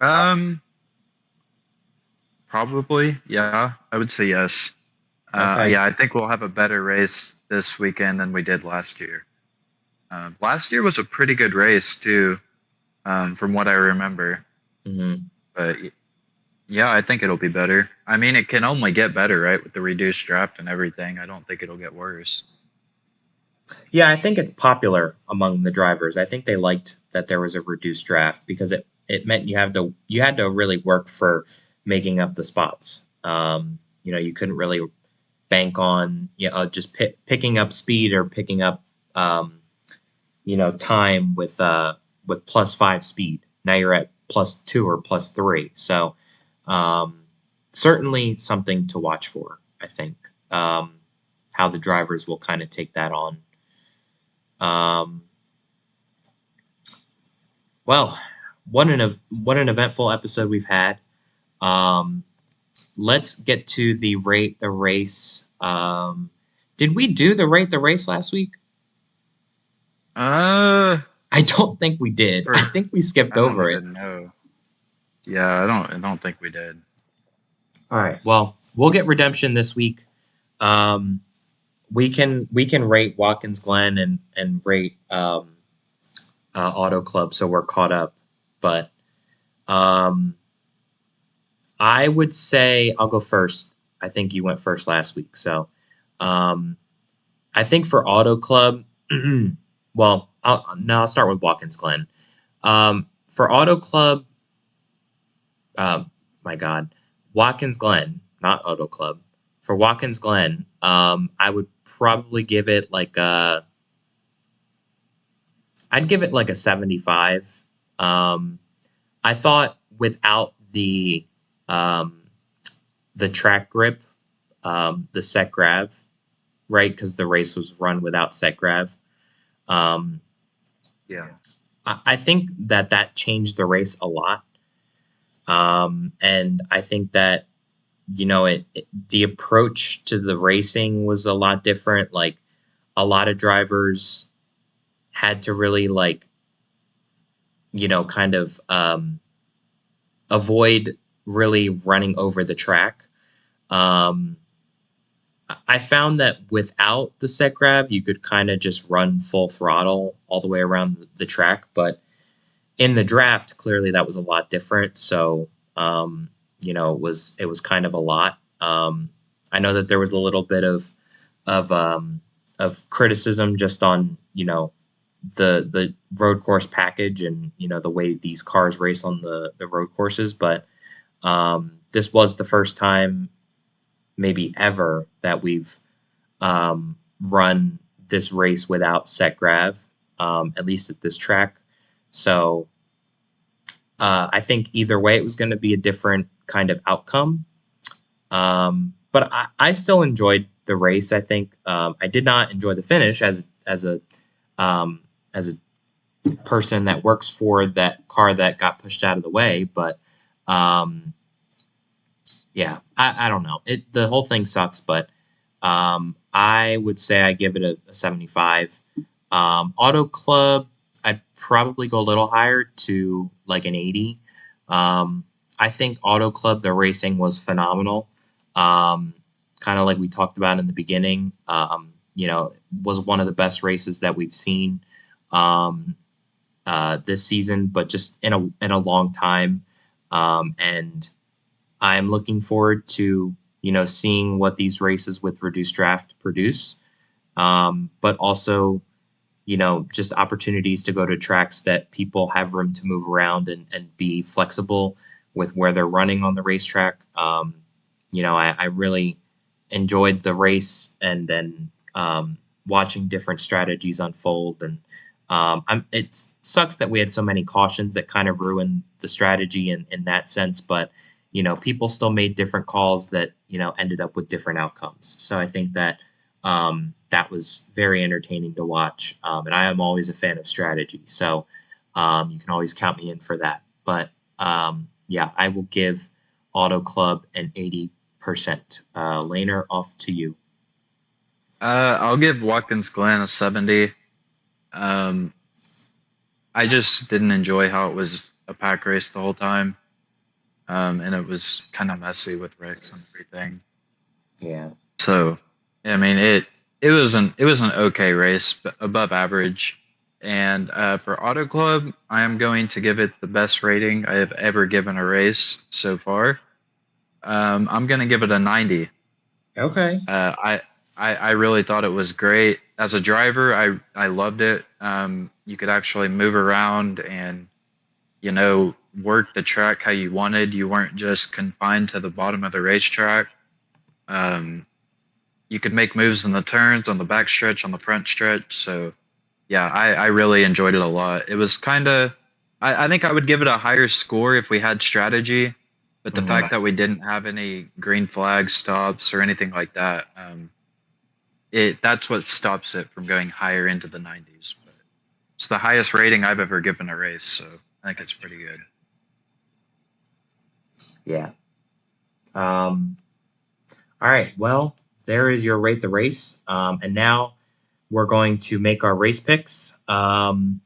Um, Probably, yeah. I would say yes. Okay. Yeah, I think we'll have a better race this weekend than we did last year. Last year was a pretty good race too, from what I remember. Hmm. But yeah, I think it'll be better. I mean, it can only get better, right, with the reduced draft and everything. I don't think it'll get worse. Yeah, I think it's popular among the drivers. I think they liked that there was a reduced draft because it meant you had to really work for making up the spots. You couldn't really bank on just picking up speed or picking up um, time with +5 speed. Now you're at +2 or +3. So um, certainly something to watch for. I think how the drivers will kind of take that on. Um, well, what an eventful episode we've had. Um, let's get to the rate the race. Did we do the rate the race last week? Uh, I don't think we did. I for think we skipped I don't over it. even know. Yeah, I don't think we did. All right. Well, we'll get redemption this week. Um, we can rate Watkins Glen and rate Auto Club, so we're caught up. But um, I would say I'll go first. I think you went first last week, so um, I think for Auto Club, well, I'll start with Watkins Glen. For Auto Club, uh, my God, Watkins Glen, not Auto Club. For Watkins Glen, I would probably give it like I'd give it like a 75. Um, I thought without um, the track grip, the set grav, right? Because the race was run without set grav. Um, Yeah. I think that changed the race a lot. And I think that the approach to the racing was a lot different. Like a lot of drivers had to really like kind of avoid really running over the track. Um, I found that without the set grab, you could kind of just run full throttle all the way around the track. But in the draft, clearly that was a lot different. So, it was kind of a lot. I know that there was a little bit of um, of criticism just on the road course package and the way these cars race on the road courses. But this was the first time, maybe ever, that we've run this race without set grav, at least at this track. So I think either way, it was going to be a different kind of outcome. But I still enjoyed the race. I think I did not enjoy the finish um, as a person that works for that car that got pushed out of the way. But um, yeah, I don't know. The whole thing sucks, but I would say I give it a 75. Auto Club, I'd probably go a little higher to like an 80. Um, I think Auto Club, the racing was phenomenal. Um, kind of like we talked about in the beginning, was one of the best races that we've seen um, this season, but just in a long time. And I'm looking forward to seeing what these races with reduced draft produce, but also just opportunities to go to tracks that people have room to move around and be flexible with where they're running on the racetrack. I really enjoyed the race and then watching different strategies unfold. And it sucks that we had so many cautions that kind of ruined the strategy in that sense. But, people still made different calls that, ended up with different outcomes. So I think that that was very entertaining to watch. And I am always a fan of strategy. So you can always count me in for that. But yeah, I will give Auto Club an 80%. Laner, off to you. I'll give Watkins Glen a 70. Um, I just didn't enjoy how it was a pack race the whole time, and it was kind of messy with wrecks and everything. Yeah. So, I mean, it was an okay race, but above average. And for Auto Club, I am going to give it the best rating I have ever given a race so far. I'm going to give it a 90. Okay. Uh, I, I really thought it was great as a driver. I loved it. You could actually move around and work the track how you wanted. You weren't just confined to the bottom of the racetrack. Um, you could make moves in the turns, on the back stretch, on the front stretch. So yeah, I really enjoyed it a lot. It was kind of, I think I would give it a higher score if we had strategy, but the Mhm. fact that we didn't have any green flag stops or anything like that, that's what stops it from going higher into the 90s. But it's the highest rating I've ever given a race, so I think it's pretty good. Yeah. Um, all right. Well, there is your rate the race. And now we're going to make our race picks. Laner,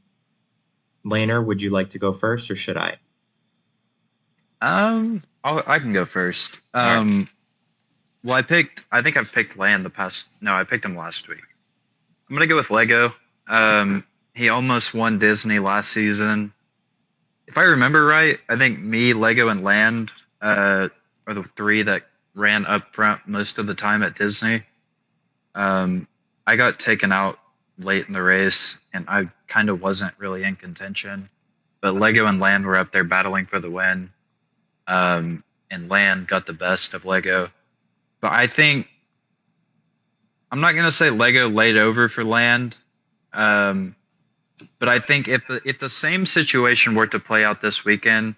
would you like to go first or should I? I can go first. All right. Well, I think I've picked Land the past. No, I picked him last week. I'm gonna go with Lego. He almost won Disney last season. If I remember right, I think me, Lego, and Land are the three that ran up front most of the time at Disney. Um, I got taken out late in the race, and I kind of wasn't really in contention. But Lego and Land were up there battling for the win, and Land got the best of Lego. But I think I'm not gonna say Lego laid over for Land. Um, But I think if the same situation were to play out this weekend,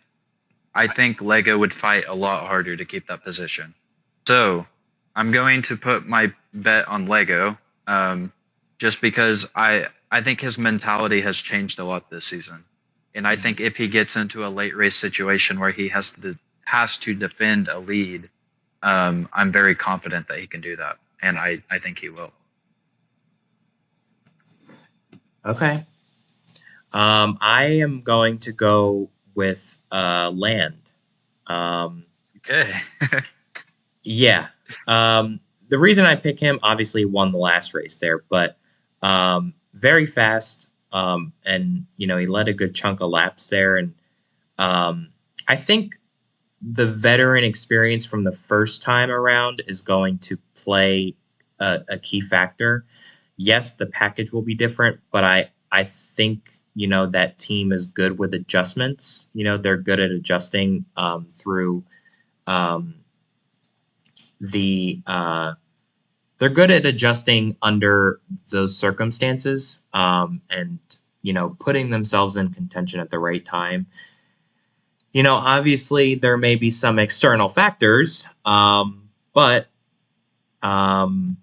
I think Lego would fight a lot harder to keep that position. So I'm going to put my bet on Lego, just because I think his mentality has changed a lot this season, and I think if he gets into a late race situation where he has to defend a lead, I'm very confident that he can do that, and I think he will. Okay. I am going to go with Land. Um, Okay. yeah. The reason I pick him, obviously, won the last race there, but very fast. And he led a good chunk of laps there, and I think the veteran experience from the first time around is going to play a key factor. Yes, the package will be different, but I think that team is good with adjustments. They're good at adjusting through um, the they're good at adjusting under those circumstances, and putting themselves in contention at the right time. Obviously there may be some external factors, but um,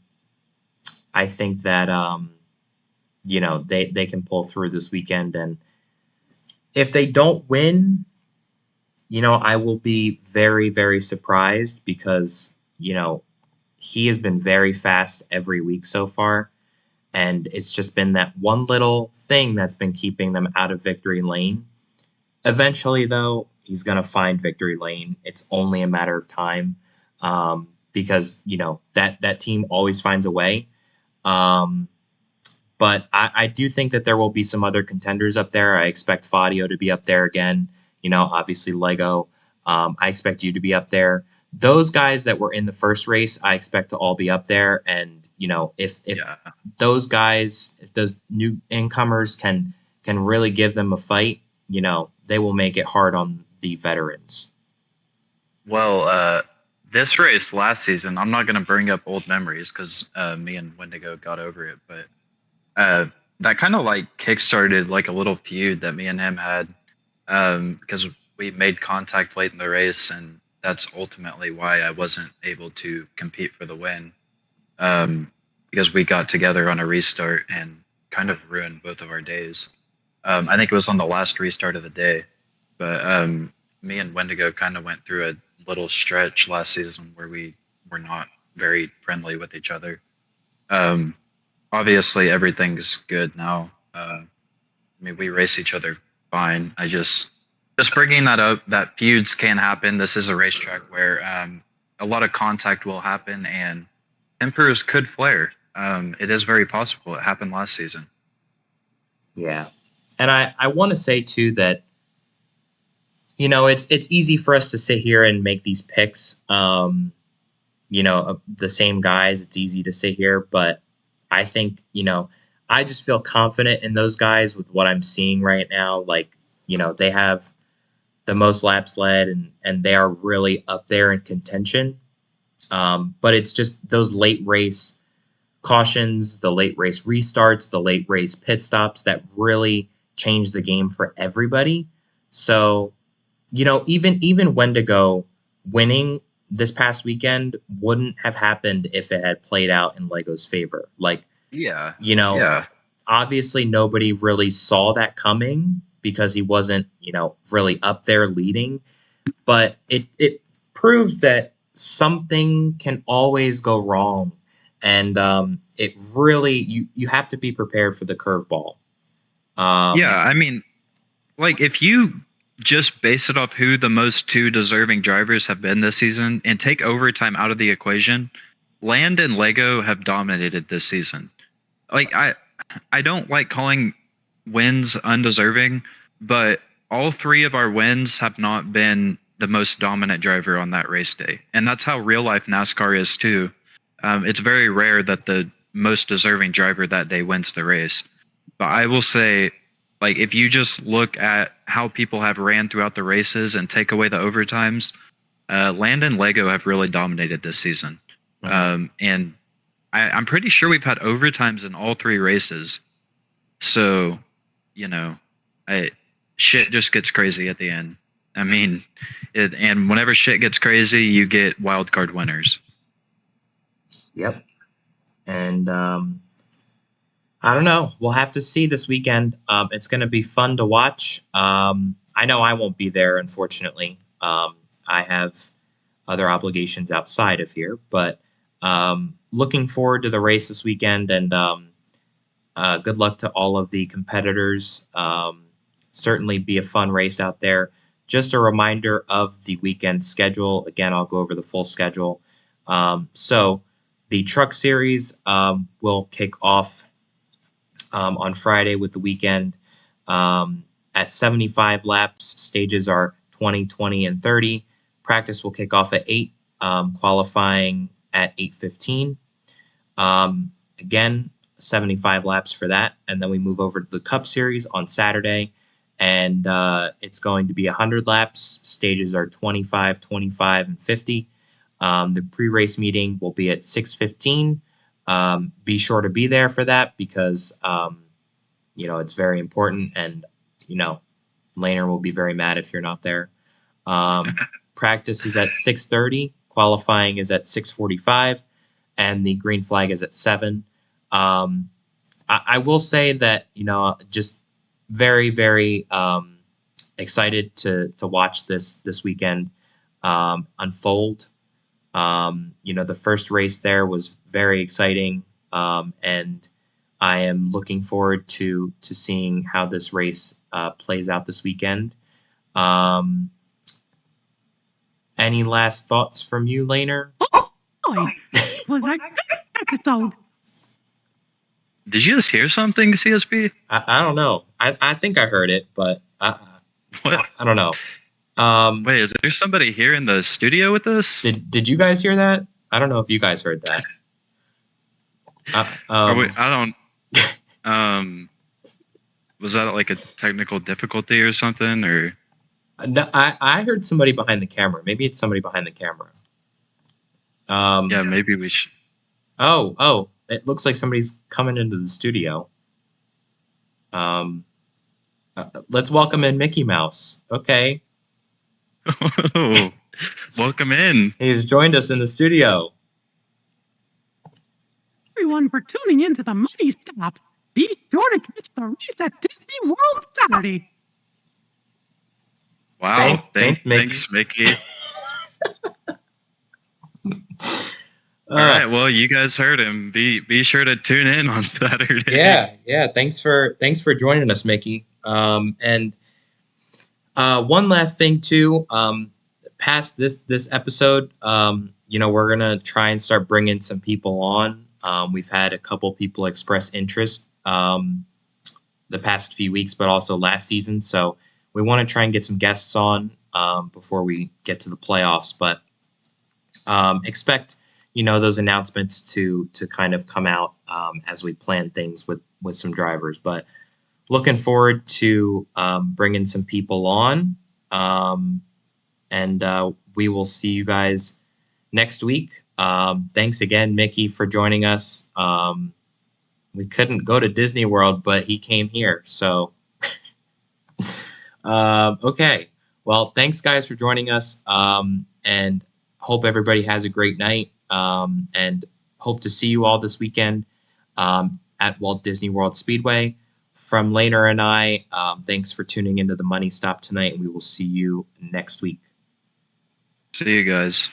I think that they can pull through this weekend, and if they don't win, I will be very, very surprised because he has been very fast every week so far, and it's just been that one little thing that's been keeping them out of victory lane. Eventually, though, He's going to find victory lane. It's only a matter of time, because that team always finds a way. Um, but I do think that there will be some other contenders up there. I expect Fadio to be up there again. Obviously Lego. I expect you to be up there. Those guys that were in the first race, I expect to all be up there. And if Yeah. those guys, if those new incomers can really give them a fight, they will make it hard on the veterans. Well, this race last season, I'm not going to bring up old memories because me and Wendigo got over it, but uh, that kind of like kickstarted like a little feud that me and him had, because we made contact late in the race, and that's ultimately why I wasn't able to compete for the win, um, because we got together on a restart and kind of ruined both of our days. I think it was on the last restart of the day, but me and Wendigo kind of went through a little stretch last season where we were not very friendly with each other. Um, Obviously, everything's good now. I mean, we race each other fine. I just bringing that up that feuds can happen. This is a racetrack where a lot of contact will happen and tempers could flare. It is very possible. It happened last season. Yeah. And I want to say too that it's easy for us to sit here and make these picks. The same guys. It's easy to sit here, but I think I just feel confident in those guys with what I'm seeing right now. Like they have the most laps led, and they are really up there in contention. But it's just those late race cautions, the late race restarts, the late race pit stops that really change the game for everybody. So even Wendigo winning this past weekend wouldn't have happened if it had played out in Lego's favor. Like, Yeah, you know, yeah, obviously nobody really saw that coming because he wasn't, really up there leading. But it proves that something can always go wrong. And it really you have to be prepared for the curveball. yeah. Um, I mean, like if you just base it off who the most two deserving drivers have been this season and take overtime out of the equation, Land and Lego have dominated this season. Like I don't like calling wins undeserving, but all three of our wins have not been the most dominant driver on that race day. And that's how real life NASCAR is too. It's very rare that the most deserving driver that day wins the race. But I will say, like, if you just look at how people have ran throughout the races and take away the overtimes, Land and Lego have really dominated this season. And I'm pretty sure we've had overtimes in all three races. So, you know, I shit just gets crazy at the end. I mean, and whenever shit gets crazy, you get wild card winners. yep. And I don't know. We'll have to see this weekend. It's going to be fun to watch. I know I won't be there, unfortunately. I have other obligations outside of here, but looking forward to the race this weekend. And good luck to all of the competitors. Certainly be a fun race out there. Just a reminder of the weekend schedule. Again, I'll go over the full schedule. So the truck series will kick off on Friday with the weekend. At 75 laps, stages are 20, 20, and 30. Practice will kick off at 8, qualifying at 8:15. Again, 75 laps for that. And then we move over to the Cup Series on Saturday. And it's going to be 100 laps. Stages are 25, 25, and 50. The pre-race meeting will be at 6:15. Be sure to be there for that because it's very important, and Laner will be very mad if you're not there. Practice is at 6:30. Qualifying is at 6:45, and the green flag is at 7. I will say that just very very excited to watch this weekend unfold. The first race there was very exciting, and I am looking forward to seeing how this race plays out this weekend. Um, Any last thoughts from you, Laner? Oh boy, was that episode? Did you just hear something, CSP? I don't know. I think I heard it, but What? I don't know. Wait, is there somebody here in the studio with us? Did you guys hear that? I don't know if you guys heard that. I don't. Was that like a technical difficulty or something, or? No, I heard somebody behind the camera. Maybe it's somebody behind the camera. Yeah, maybe we should. Oh, it looks like somebody's coming into the studio. Let's welcome in Mickey Mouse. Okay. Oh, welcome in. He's joined us in the studio. Everyone for tuning in to the Money Stop. Be sure to catch the race at Disney World Saturday. Wow. Thanks, Mickey. Thanks, Mickey. All right. Well, you guys heard him. Be sure to tune in on Saturday. Yeah. Thanks for joining us, Mickey. And one last thing too. Past this episode, we're gonna try and start bringing some people on. We've had a couple people express interest the past few weeks, but also last season. So we want to try and get some guests on before we get to the playoffs. But expect those announcements to kind of come out as we plan things with some drivers. But looking forward to bringing some people on, and we will see you guys next week. Thanks again, Mickey, for joining us. We couldn't go to Disney World, but he came here. So, okay. Well, thanks, guys, for joining us. And hope everybody has a great night. And hope to see you all this weekend at Walt Disney World Speedway. From Laner and I, thanks for tuning into the Money Stop tonight, and we will see you next week. See you guys.